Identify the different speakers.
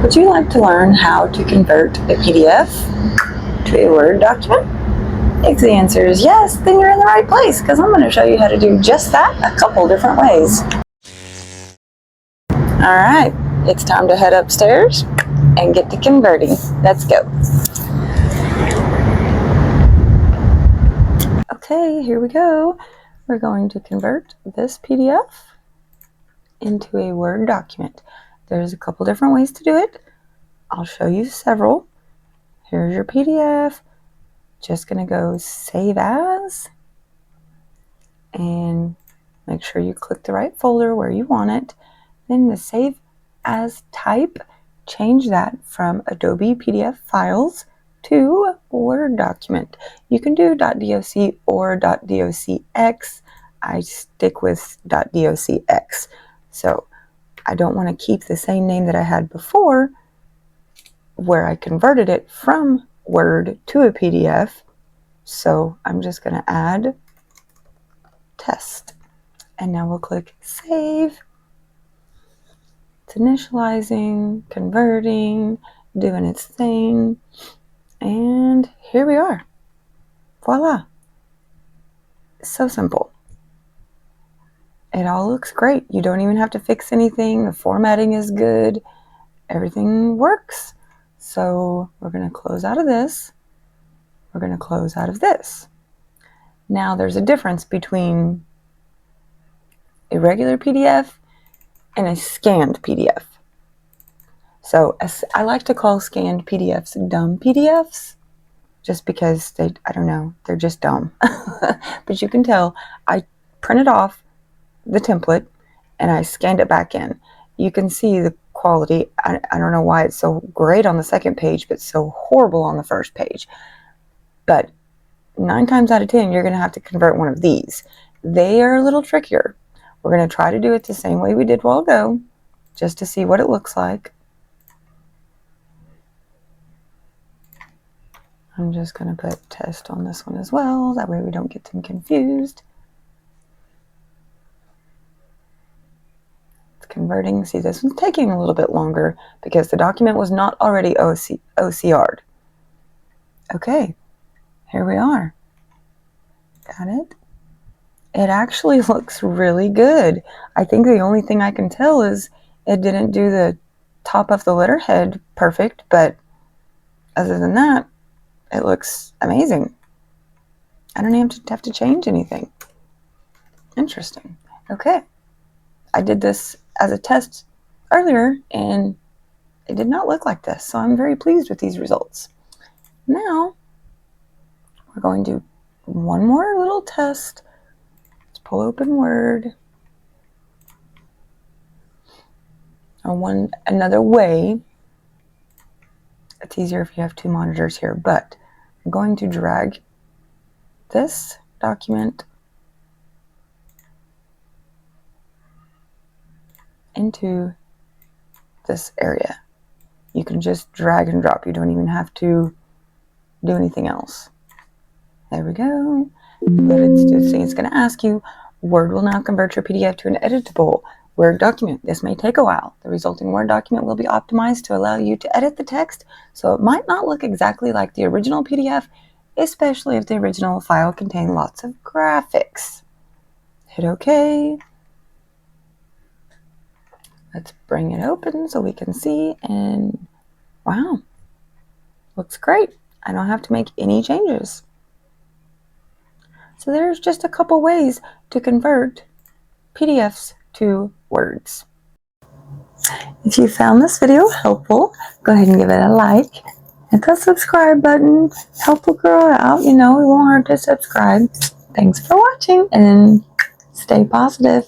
Speaker 1: Would you like to learn how to convert a PDF to a Word document? If the answer is yes, then you're in the right place because I'm going to show you how to do just that a couple different ways. Alright, it's time to head upstairs and get to converting. Let's go. Okay, here we go. We're going to convert this PDF into a Word document. There's a couple different ways to do it. I'll show you several. Here's your PDF. Just going to go Save As and make sure you click the right folder where you want it. Then the Save As type, change that from Adobe PDF files to Word document. You can do .doc or .docx. I stick with .docx. So I don't want to keep the same name that I had before where I converted it from Word to a PDF. So I'm just going to add test. And now we'll click Save. It's initializing, converting, doing its thing. And here we are. Voila. So simple. It all looks great. You don't even have to fix anything. The formatting is good. Everything works. So we're going to close out of this. We're going to close out of this. Now there's a difference between a regular PDF and a scanned PDF. So I like to call scanned PDFs dumb PDFs just because I don't know, they're just dumb. But you can tell I printed off the template and I scanned it back in. You can see the quality. I don't know why it's so great on the second page but so horrible on the first page. But 9 times out of 10 you're going to have to convert one of these. They are a little trickier. We're going to try to do it the same way we did a while ago just to see what it looks like. I'm just going to put test on this one as well. That way we don't get them confused. It's converting. See, this one's taking a little bit longer because the document was not already OCR'd. Okay, here we are. Got it? It actually looks really good. I think the only thing I can tell is it didn't do the top of the letterhead perfect, but other than that, it looks amazing. I don't even have to change anything. Interesting. Okay. I did this as a test earlier and it did not look like this, so I'm very pleased with these results. Now, we're going to do one more little test. Let's pull open Word. Another way, it's easier if you have 2 monitors here, but I'm going to drag this document into this area. You can just drag and drop. You don't even have to do anything else. There we go. But it's going to ask you, Word will now convert your PDF to an editable Word document. This may take a while. The resulting Word document will be optimized to allow you to edit the text, so it might not look exactly like the original PDF, especially if the original file contained lots of graphics. Hit OK. Let's bring it open so we can see, and wow, looks great. I don't have to make any changes. So there's just a couple ways to convert PDFs to Words. If you found this video helpful, go ahead and give it a like. Hit the subscribe button. Help a girl out. You know, it won't hurt to subscribe. Thanks for watching and stay positive.